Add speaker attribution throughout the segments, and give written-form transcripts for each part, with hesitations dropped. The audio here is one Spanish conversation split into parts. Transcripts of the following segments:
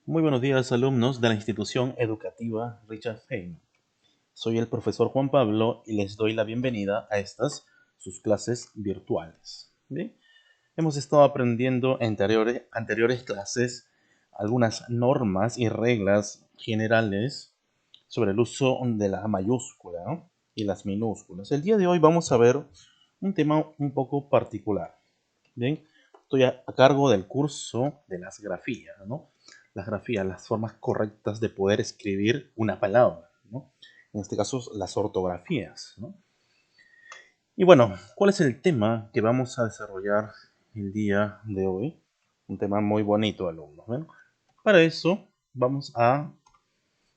Speaker 1: Muy buenos días, alumnos de la institución educativa Richard Fein. Soy el profesor Juan Pablo y les doy la bienvenida a estas sus clases virtuales. Bien, hemos estado aprendiendo en anteriores clases algunas normas y reglas generales sobre el uso de la mayúscula, ¿no? Y las minúsculas. El día de hoy vamos a ver un tema un poco particular. Bien, estoy a cargo del curso de las grafías, ¿no? Las grafías, las formas correctas de poder escribir una palabra, ¿no? En este caso, las ortografías, ¿no? Y bueno, ¿cuál es el tema que vamos a desarrollar el día de hoy? Un tema muy bonito, alumnos, ¿ven? Para eso, vamos a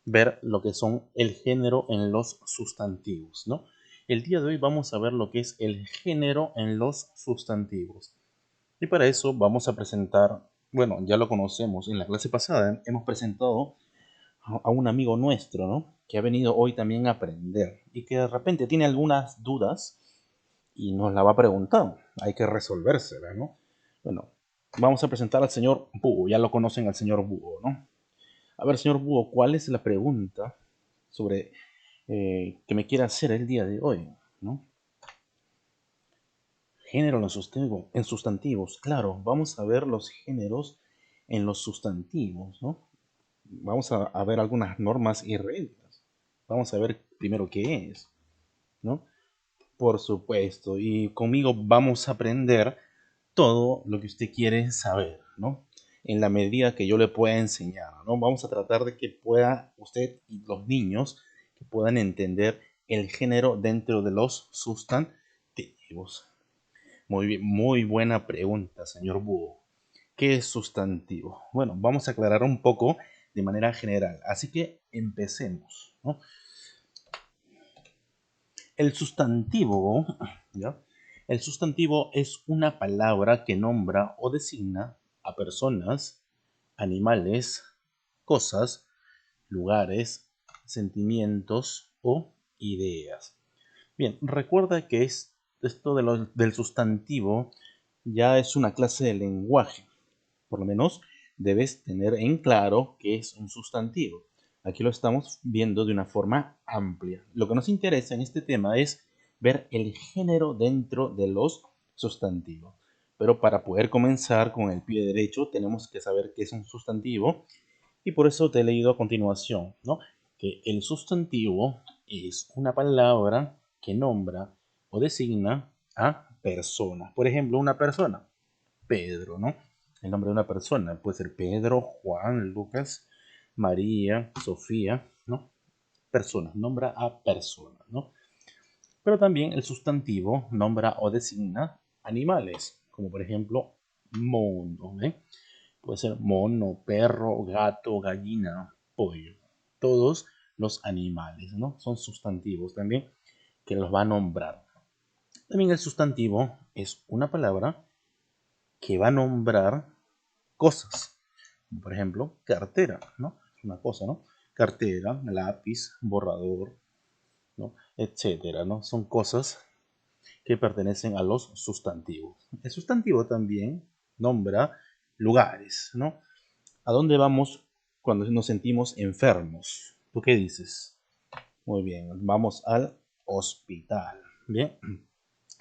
Speaker 1: ver lo que son el género en los sustantivos, ¿no? El día de hoy vamos a ver lo que es el género en los sustantivos. Y para eso vamos a presentar, bueno, ya lo conocemos, en la clase pasada hemos presentado a un amigo nuestro, ¿no? Que ha venido hoy también a aprender y que de repente tiene algunas dudas y nos la va a preguntar. Hay que resolvérsela, ¿no? Bueno, vamos a presentar al señor Búho, ya lo conocen al señor Búho, ¿no? A ver, señor Búho, ¿cuál es la pregunta sobre que me quiere hacer el día de hoy, ¿no? Género en sustantivos, claro, vamos a ver los géneros en los sustantivos, ¿no? Vamos a ver algunas normas y reglas. Vamos a ver primero qué es, ¿no? Por supuesto, y conmigo vamos a aprender todo lo que usted quiere saber, ¿no? En la medida que yo le pueda enseñar, ¿no? Vamos a tratar de que pueda usted y los niños que puedan entender el género dentro de los sustantivos. Muy bien, muy buena pregunta, señor Búho. ¿Qué es sustantivo? Bueno, vamos a aclarar un poco de manera general. Así que empecemos, ¿no? El sustantivo, ¿ya? El sustantivo es una palabra que nombra o designa a personas, animales, cosas, lugares, sentimientos o ideas. Bien, recuerda que esto del sustantivo ya es una clase de lenguaje. Por lo menos debes tener en claro qué es un sustantivo. Aquí lo estamos viendo de una forma amplia. Lo que nos interesa en este tema es ver el género dentro de los sustantivos. Pero para poder comenzar con el pie derecho tenemos que saber qué es un sustantivo y por eso te he leído a continuación, ¿no? Que el sustantivo es una palabra que nombra o designa a personas. Por ejemplo, una persona, Pedro, ¿no? El nombre de una persona puede ser Pedro, Juan, Lucas, María, Sofía, ¿no? Personas, nombra a personas, ¿no? Pero también el sustantivo nombra o designa animales, como por ejemplo mono, ¿eh? Puede ser mono, perro, gato, gallina, pollo. Todos los animales, ¿no? Son sustantivos también que los va a nombrar. También el sustantivo es una palabra que va a nombrar cosas. Por ejemplo, cartera, ¿no? Es una cosa, ¿no? Cartera, lápiz, borrador, ¿no? Etcétera, ¿no? Son cosas que pertenecen a los sustantivos. El sustantivo también nombra lugares, ¿no? ¿A dónde vamos cuando nos sentimos enfermos? ¿Tú qué dices? Muy bien, vamos al hospital. Bien,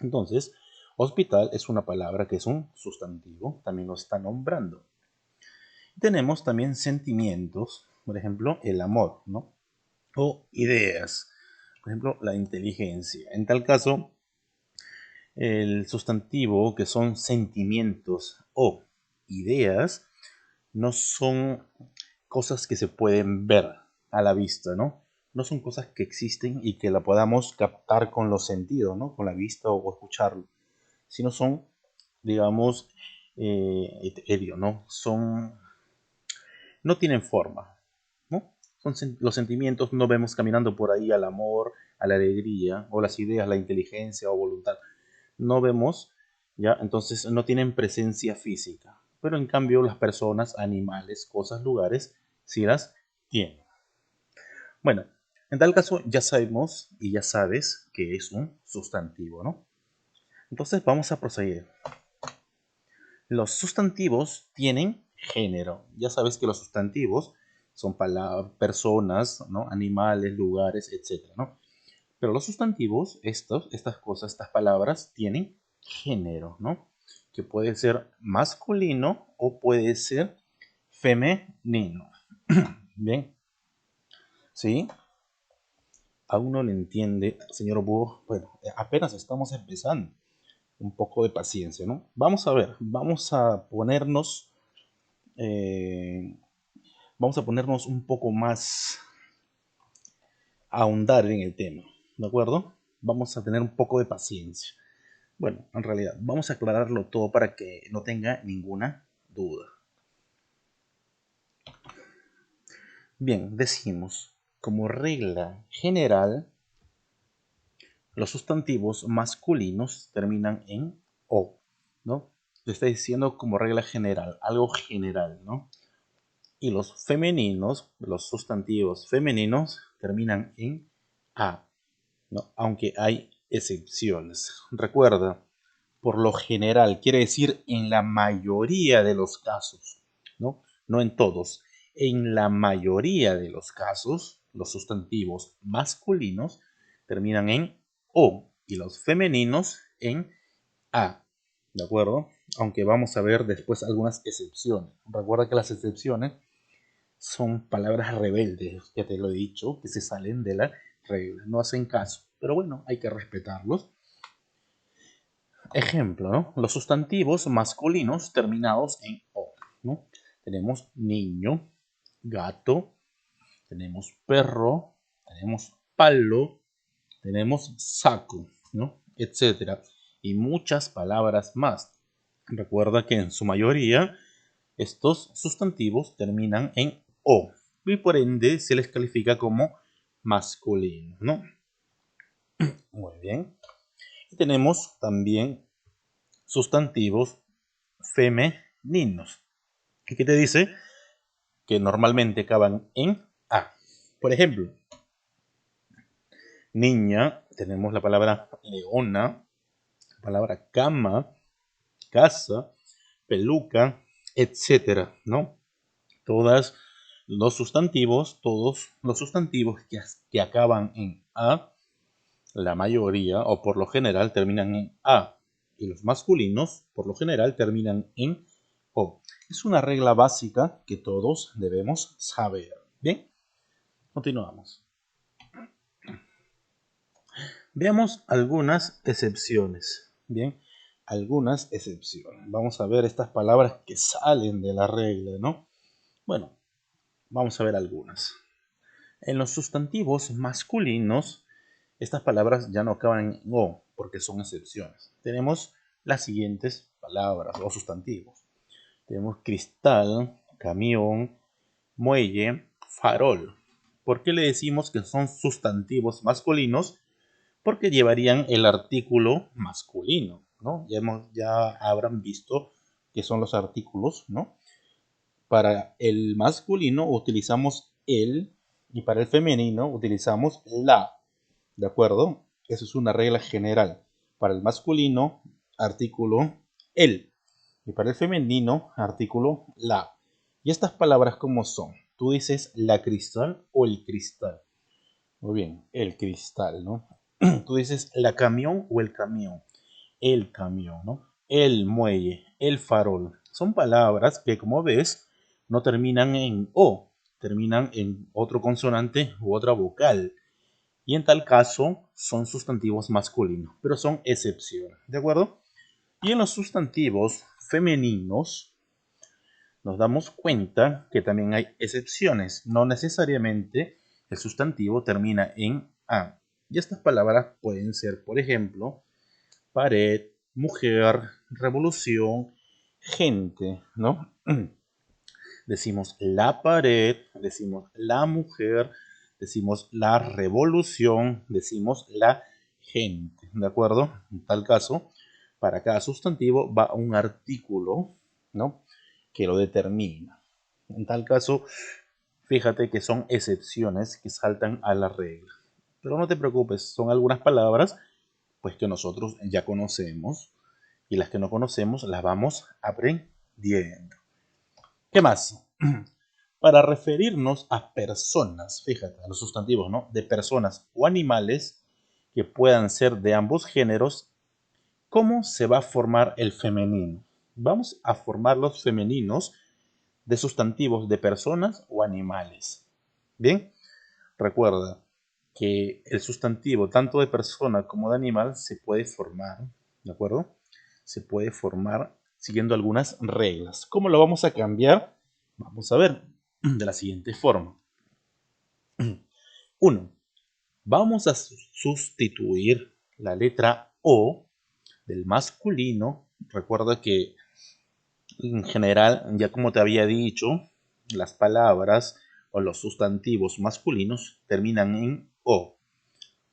Speaker 1: entonces, hospital es una palabra que es un sustantivo, también lo está nombrando. Tenemos también sentimientos, por ejemplo, el amor, ¿no? O ideas, por ejemplo, la inteligencia. En tal caso, el sustantivo, que son sentimientos o ideas, no son cosas que se pueden ver a la vista, ¿no? No son cosas que existen y que la podamos captar con los sentidos, ¿no? Con la vista o escucharlo, sino son, digamos, etéreo, ¿no? No tienen forma, ¿no? Los sentimientos no vemos caminando por ahí al amor, a la alegría, o las ideas, la inteligencia o voluntad. No vemos, ¿ya? Entonces no tienen presencia física. Pero en cambio las personas, animales, cosas, lugares, sí las tienen. Bueno, en tal caso ya sabemos y ya sabes que es un sustantivo, ¿no? Entonces vamos a proseguir. Los sustantivos tienen género. Ya sabes que los sustantivos son personas, ¿no? Animales, lugares, etcétera, ¿no? Pero los sustantivos, estas cosas, estas palabras, tienen género, ¿no? Que puede ser masculino o puede ser femenino. Bien, ¿sí? Aún no lo entiende, señor Búho. Bueno, apenas estamos empezando. Un poco de paciencia, ¿no? Vamos a ver, eh, vamos a ponernos un poco más a ahondar en el tema, ¿de acuerdo? Vamos a tener un poco de paciencia. Bueno, en realidad, vamos a aclararlo todo para que no tenga ninguna duda. Bien, decimos, como regla general, los sustantivos masculinos terminan en o, ¿no? Le está diciendo como regla general, algo general, ¿no? Y los femeninos, los sustantivos femeninos, terminan en a, ¿no? Aunque hay excepciones. Recuerda, por lo general, quiere decir en la mayoría de los casos, ¿no? No en todos. En la mayoría de los casos, los sustantivos masculinos terminan en o y los femeninos en a, ¿de acuerdo? Aunque vamos a ver después algunas excepciones. Recuerda que las excepciones son palabras rebeldes, ya te lo he dicho, que se salen de la regla, no hacen caso. Pero bueno, hay que respetarlos. Ejemplo, ¿no? Los sustantivos masculinos terminados en o, ¿no? Tenemos niño, gato, tenemos perro, tenemos palo, tenemos saco, ¿no? Etcétera. Y muchas palabras más. Recuerda que en su mayoría estos sustantivos terminan en o y por ende se les califica como masculino, ¿no? Muy bien. Y tenemos también sustantivos femeninos. ¿Y qué te dice? Que normalmente acaban en a. Por ejemplo, niña, tenemos la palabra leona, la palabra cama, casa, peluca, etcétera, ¿no? Todos los sustantivos que acaban en a, la mayoría o por lo general terminan en a. Y los masculinos, por lo general, terminan en o. Es una regla básica que todos debemos saber. Bien, continuamos. Veamos algunas excepciones. Bien, algunas excepciones. Vamos a ver estas palabras que salen de la regla, ¿no? Bueno, vamos a ver algunas. En los sustantivos masculinos, estas palabras ya no acaban en o porque son excepciones. Tenemos las siguientes palabras o sustantivos. Tenemos cristal, camión, muelle, farol. ¿Por qué le decimos que son sustantivos masculinos? Porque llevarían el artículo masculino, ¿no? Ya habrán visto que son los artículos, ¿no? Para el masculino utilizamos el y para el femenino utilizamos la, ¿de acuerdo? Eso es una regla general. Para el masculino, artículo el y para el femenino, artículo la. ¿Y estas palabras cómo son? Tú dices la cristal o el cristal. Muy bien, el cristal, ¿no? Tú dices la camión o el camión, ¿no? El muelle, el farol. Son palabras que, como ves, no terminan en o, terminan en otro consonante u otra vocal. Y en tal caso son sustantivos masculinos, pero son excepciones, ¿de acuerdo? Y en los sustantivos femeninos nos damos cuenta que también hay excepciones. No necesariamente el sustantivo termina en a. Y estas palabras pueden ser, por ejemplo, pared, mujer, revolución, gente, ¿no? Decimos la pared, decimos la mujer, decimos la revolución, decimos la gente, ¿de acuerdo? En tal caso, para cada sustantivo va un artículo, ¿no? Que lo determina. En tal caso, fíjate que son excepciones que saltan a la regla. Pero no te preocupes, son algunas palabras pues que nosotros ya conocemos y las que no conocemos las vamos aprendiendo. ¿Qué más? Para referirnos a personas, fíjate, a los sustantivos, ¿no? De personas o animales que puedan ser de ambos géneros, ¿cómo se va a formar el femenino? Vamos a formar los femeninos de sustantivos de personas o animales. Bien, recuerda que el sustantivo tanto de persona como de animal se puede formar, ¿de acuerdo? Se puede formar siguiendo algunas reglas. ¿Cómo lo vamos a cambiar? Vamos a ver de la siguiente forma. 1. Vamos a sustituir la letra O del masculino. Recuerda que en general, ya como te había dicho, las palabras o los sustantivos masculinos terminan en O.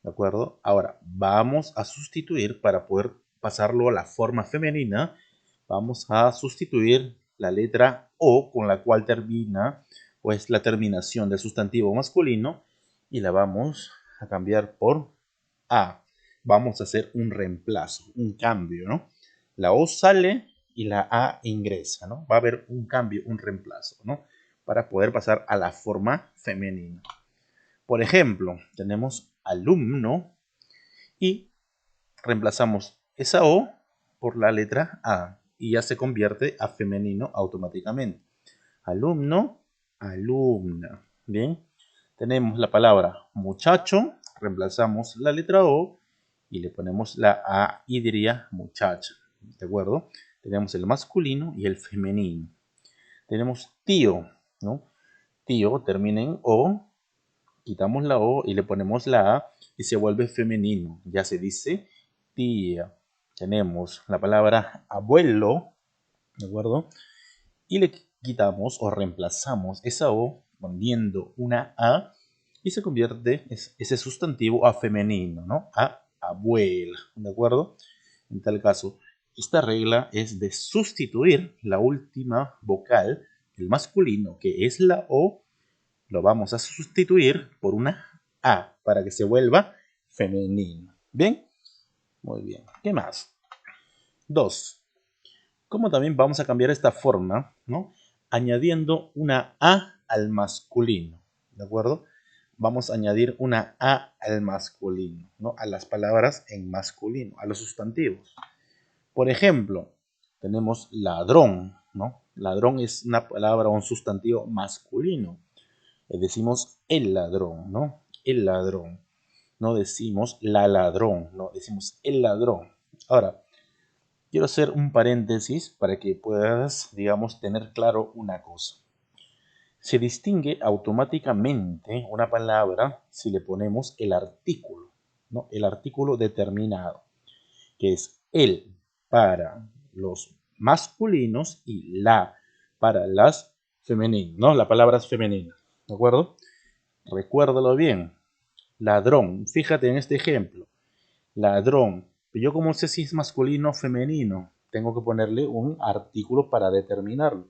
Speaker 1: ¿De acuerdo? Ahora, vamos a sustituir para poder pasarlo a la forma femenina. Vamos a sustituir la letra O con la cual termina, o es la terminación del sustantivo masculino, y la vamos a cambiar por A. Vamos a hacer un reemplazo, un cambio, ¿no? La O sale y la A ingresa, ¿no? Va a haber un cambio, un reemplazo, ¿no? Para poder pasar a la forma femenina. Por ejemplo, tenemos alumno y reemplazamos esa O por la letra A y ya se convierte a femenino automáticamente. Alumno, alumna. Bien, tenemos la palabra muchacho, reemplazamos la letra O y le ponemos la A y diría muchacha. ¿De acuerdo? Tenemos el masculino y el femenino. Tenemos tío, ¿no? Tío termina en O, quitamos la O y le ponemos la A y se vuelve femenino. Ya se dice tía. Tenemos la palabra abuelo, ¿de acuerdo? Y le quitamos o reemplazamos esa O poniendo una A y se convierte ese sustantivo a femenino, ¿no? A abuela, ¿de acuerdo? En tal caso, esta regla es de sustituir la última vocal del masculino, que es la O, lo vamos a sustituir por una A para que se vuelva femenino. ¿Bien? Muy bien. ¿Qué más? 2. ¿Cómo también vamos a cambiar esta forma? ¿No? Añadiendo una A al masculino. ¿De acuerdo? Vamos a añadir una A al masculino, ¿no? A las palabras en masculino, a los sustantivos. Por ejemplo, tenemos ladrón, ¿no? Ladrón es una palabra o un sustantivo masculino. Decimos el ladrón, ¿no? El ladrón. No decimos la ladrón, no, decimos el ladrón. Ahora, quiero hacer un paréntesis para que puedas, digamos, tener claro una cosa. Se distingue automáticamente una palabra si le ponemos el artículo, ¿no? El artículo determinado, que es el para los masculinos y la para las femeninas, ¿no? La palabra es femenina, ¿de acuerdo? Recuérdalo bien. Ladrón, fíjate en este ejemplo. Ladrón. Yo como sé si es masculino o femenino, tengo que ponerle un artículo para determinarlo.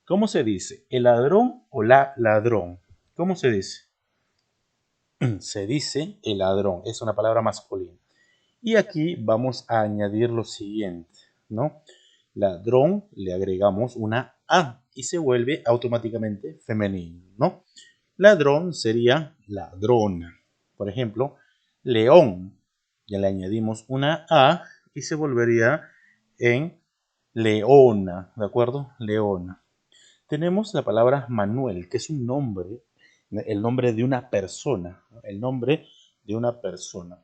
Speaker 1: ¿Cómo se dice? ¿El ladrón o la ladrón? ¿Cómo se dice? Se dice el ladrón, es una palabra masculina. Y aquí vamos a añadir lo siguiente, ¿no? Ladrón, le agregamos una A y se vuelve automáticamente femenino, ¿no? Ladrón sería ladrona. Por ejemplo, león, ya le añadimos una A y se volvería en leona, ¿de acuerdo? Leona. Tenemos la palabra Manuel, que es un nombre, el nombre de una persona, ¿no? El nombre de una persona.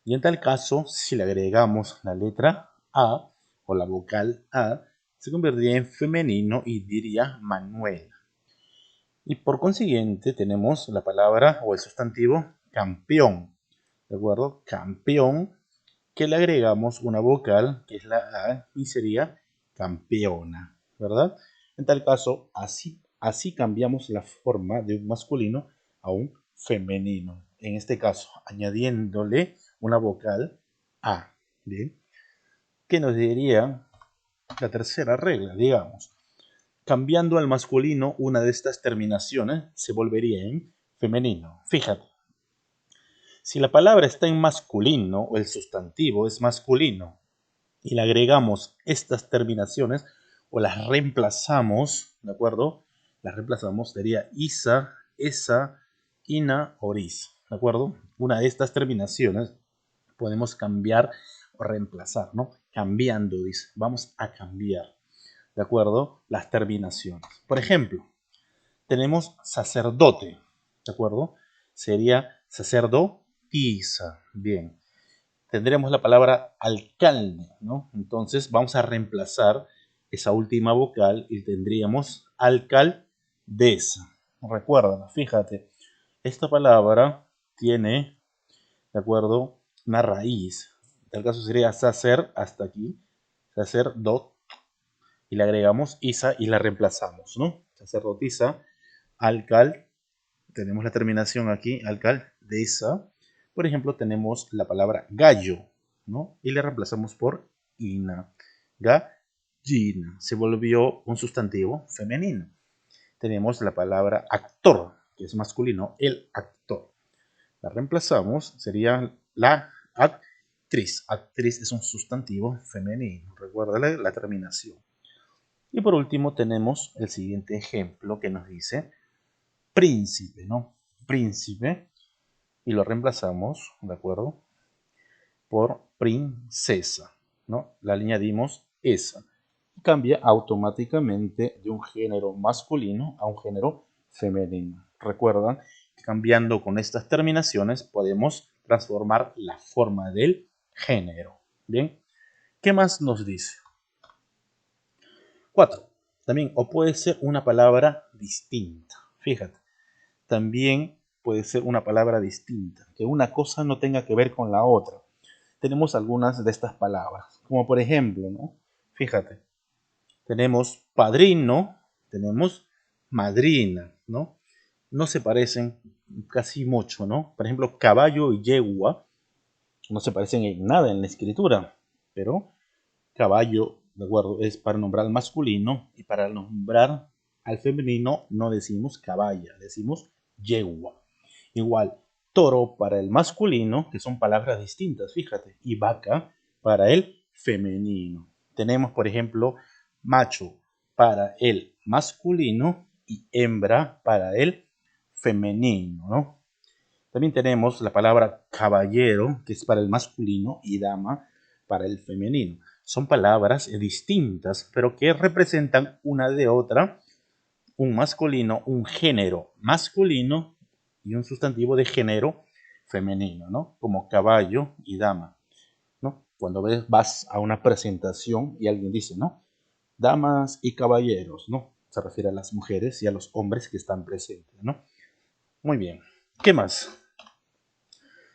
Speaker 1: Y en tal caso, si le agregamos la letra A o la vocal A, se convertiría en femenino y diría Manuel. Y por consiguiente tenemos la palabra o el sustantivo campeón, ¿de acuerdo? Campeón, que le agregamos una vocal, que es la A, y sería campeona, ¿verdad? En tal caso, así cambiamos la forma de un masculino a un femenino. En este caso, añadiéndole una vocal A, ¿bien? ¿Qué nos diría la tercera regla? Digamos, cambiando al masculino una de estas terminaciones se volvería en femenino. Fíjate, si la palabra está en masculino o el sustantivo es masculino y le agregamos estas terminaciones, o las reemplazamos, ¿de acuerdo? Las reemplazamos, sería isa, esa, ina, oris, ¿de acuerdo? Una de estas terminaciones podemos cambiar o reemplazar, ¿no? Cambiando, dice, vamos a cambiar, ¿de acuerdo? Las terminaciones. Por ejemplo, tenemos sacerdote, ¿de acuerdo? Sería sacerdotisa, bien. Tendremos la palabra alcalde, ¿no? Entonces vamos a reemplazar esa última vocal y tendríamos alcaldesa. Recuerda, fíjate, esta palabra tiene, ¿de acuerdo?, una raíz. En tal caso sería sacer, hasta aquí, sacerdot, y le agregamos isa y la reemplazamos, ¿no? Sacerdotisa, alcal, tenemos la terminación aquí, alcaldesa. Por ejemplo, tenemos la palabra gallo, ¿no? Y le reemplazamos por ina. Gallina. Se volvió un sustantivo femenino. Tenemos la palabra actor, que es masculino, el actor. La reemplazamos, sería la actriz. Actriz es un sustantivo femenino. Recuerda la terminación. Y por último tenemos el siguiente ejemplo que nos dice príncipe, ¿no? Príncipe, y lo reemplazamos, ¿de acuerdo?, por princesa, ¿no? Le añadimos esa. Cambia automáticamente de un género masculino a un género femenino. Recuerdan que cambiando con estas terminaciones podemos transformar la forma del género. Bien, ¿qué más nos dice? 4. También, o puede ser una palabra distinta. Fíjate, también puede ser una palabra distinta, que una cosa no tenga que ver con la otra. Tenemos algunas de estas palabras, como por ejemplo, ¿no? Fíjate, tenemos padrino, tenemos madrina, ¿no? No se parecen casi mucho, ¿no? Por ejemplo, caballo y yegua no se parecen en nada en la escritura, pero caballo, ¿de acuerdo?, es para nombrar al masculino, y para nombrar al femenino no decimos caballa, decimos yegua. Igual, toro para el masculino, que son palabras distintas, fíjate, y vaca para el femenino. Tenemos, por ejemplo, macho para el masculino y hembra para el femenino, ¿no? También tenemos la palabra caballero, que es para el masculino, y dama para el femenino. Son palabras distintas, pero que representan una de otra un masculino, un género masculino y un sustantivo de género femenino, ¿no? Como caballo y dama, ¿no? Cuando vas a una presentación y alguien dice, ¿no?, damas y caballeros, ¿no? Se refiere a las mujeres y a los hombres que están presentes, ¿no? Muy bien. ¿Qué más?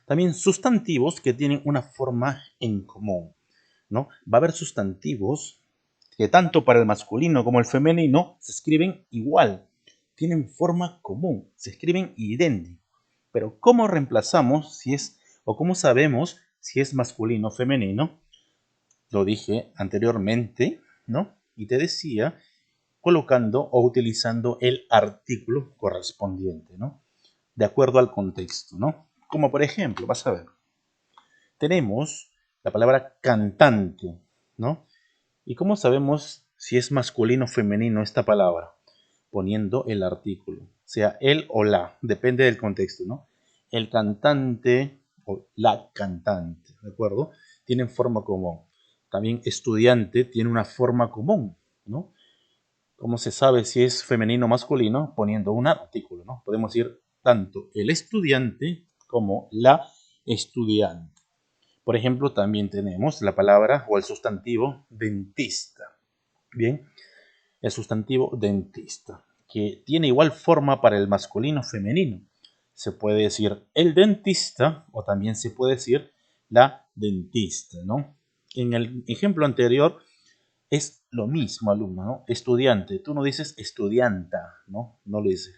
Speaker 1: También sustantivos que tienen una forma en común, ¿no? Va a haber sustantivos que tanto para el masculino como el femenino se escriben igual, tienen forma común, se escriben idéntico. Pero ¿cómo reemplazamos si es, o cómo sabemos si es masculino o femenino? Lo dije anteriormente, ¿no? Y te decía, colocando o utilizando el artículo correspondiente, ¿no? De acuerdo al contexto, ¿no? Como por ejemplo, vas a ver, tenemos la palabra cantante, ¿no? ¿Y cómo sabemos si es masculino o femenino esta palabra? Poniendo el artículo, sea él o la, depende del contexto, ¿no? El cantante o la cantante, ¿de acuerdo? Tienen forma común. También estudiante tiene una forma común, ¿no? ¿Cómo se sabe si es femenino o masculino? Poniendo un artículo, ¿no? Podemos decir tanto el estudiante como la estudiante. Por ejemplo, también tenemos la palabra o el sustantivo dentista. Bien, el sustantivo dentista, que tiene igual forma para el masculino femenino. Se puede decir el dentista o también se puede decir la dentista, ¿no? En el ejemplo anterior es lo mismo, alumno, ¿no? Estudiante, tú no dices estudianta, ¿no? No lo dices.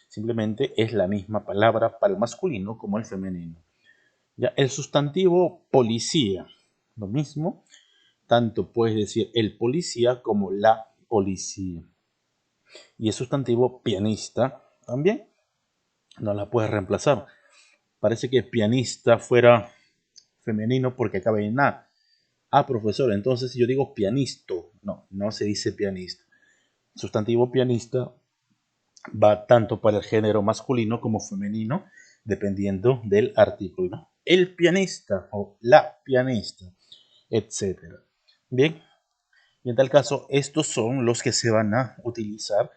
Speaker 1: Simplemente es la misma palabra para el masculino como el femenino. Ya, el sustantivo policía, lo mismo, tanto puedes decir el policía como la policía. Y el sustantivo pianista también no la puedes reemplazar. Parece que pianista fuera femenino porque acaba en A. Ah, profesor, entonces si yo digo pianisto. No, no se dice pianista. Sustantivo pianista va tanto para el género masculino como femenino, dependiendo del artículo, ¿no? El pianista o la pianista, etcétera. Bien, y en tal caso, estos son los que se van a utilizar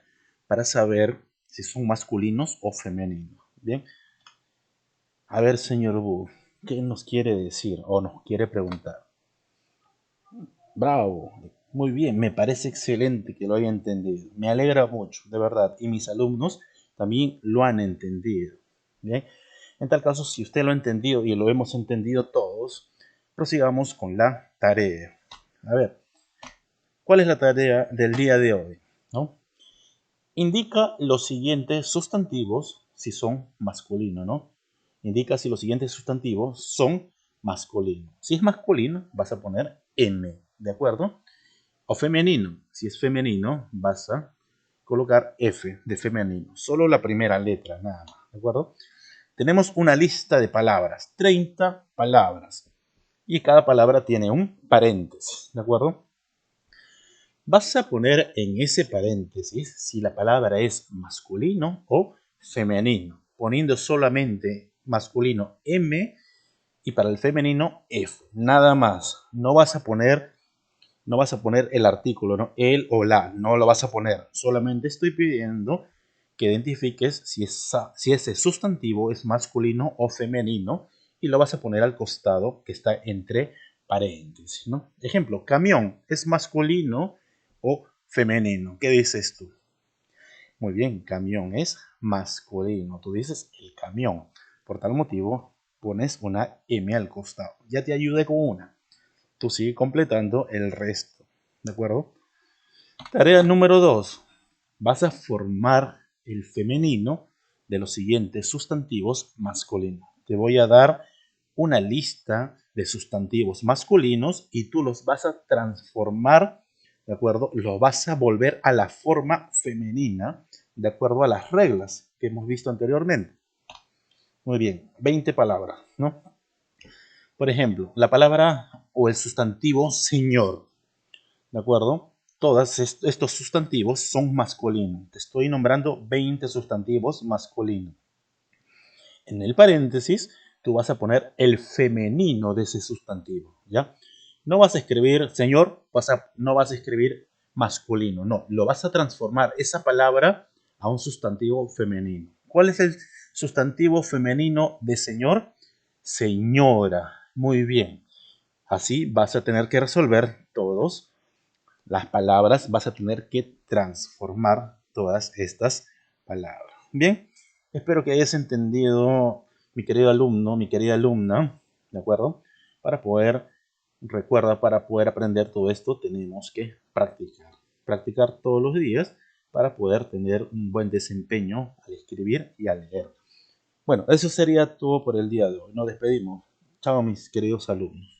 Speaker 1: para saber si son masculinos o femeninos. Bien, a ver, señor Wu, ¿qué nos quiere decir o nos quiere preguntar? Bravo, muy bien, me parece excelente que lo haya entendido. Me alegra mucho, de verdad. Y mis alumnos también lo han entendido. Bien, en tal caso, si usted lo ha entendido y lo hemos entendido todos, prosigamos con la tarea. A ver, ¿cuál es la tarea del día de hoy? ¿No? Indica los siguientes sustantivos si son masculinos, ¿no? Indica si los siguientes sustantivos son masculinos. Si es masculino, vas a poner M, ¿de acuerdo? O femenino. Si es femenino, vas a colocar F de femenino. Solo la primera letra, nada más, ¿de acuerdo? Tenemos una lista de palabras, 30 palabras. Y cada palabra tiene un paréntesis, ¿de acuerdo? Vas a poner en ese paréntesis si la palabra es masculino o femenino, poniendo solamente masculino M y para el femenino F, nada más. No vas a poner el artículo, ¿no? El o la, no lo vas a poner. Solamente estoy pidiendo que identifiques si ese sustantivo es masculino o femenino y lo vas a poner al costado que está entre paréntesis, ¿no? Ejemplo, camión, ¿es masculino o femenino? ¿Qué dices tú? Muy bien, camión es masculino. Tú dices el camión. Por tal motivo, pones una M al costado. Ya te ayudé con una. Tú sigue completando el resto. ¿De acuerdo? Tarea número 2. Vas a formar el femenino de los siguientes sustantivos masculinos. Te voy a dar una lista de sustantivos masculinos y tú los vas a transformar, ¿de acuerdo? Los vas a volver a la forma femenina, de acuerdo a las reglas que hemos visto anteriormente. Muy bien, 20 palabras, ¿no? Por ejemplo, la palabra o el sustantivo señor, ¿de acuerdo? Todos estos sustantivos son masculinos. Te estoy nombrando 20 sustantivos masculinos. En el paréntesis, tú vas a poner el femenino de ese sustantivo, ¿ya? No vas a escribir señor, no vas a escribir masculino, no. Lo vas a transformar esa palabra a un sustantivo femenino. ¿Cuál es el sustantivo femenino de señor? Señora. Muy bien. Así vas a tener que resolver todas las palabras, vas a tener que transformar todas estas palabras. Bien, espero que hayas entendido, mi querido alumno, mi querida alumna, ¿de acuerdo? Para poder aprender todo esto tenemos que practicar. Practicar todos los días para poder tener un buen desempeño al escribir y al leer. Bueno, eso sería todo por el día de hoy. Nos despedimos. Chao, mis queridos alumnos.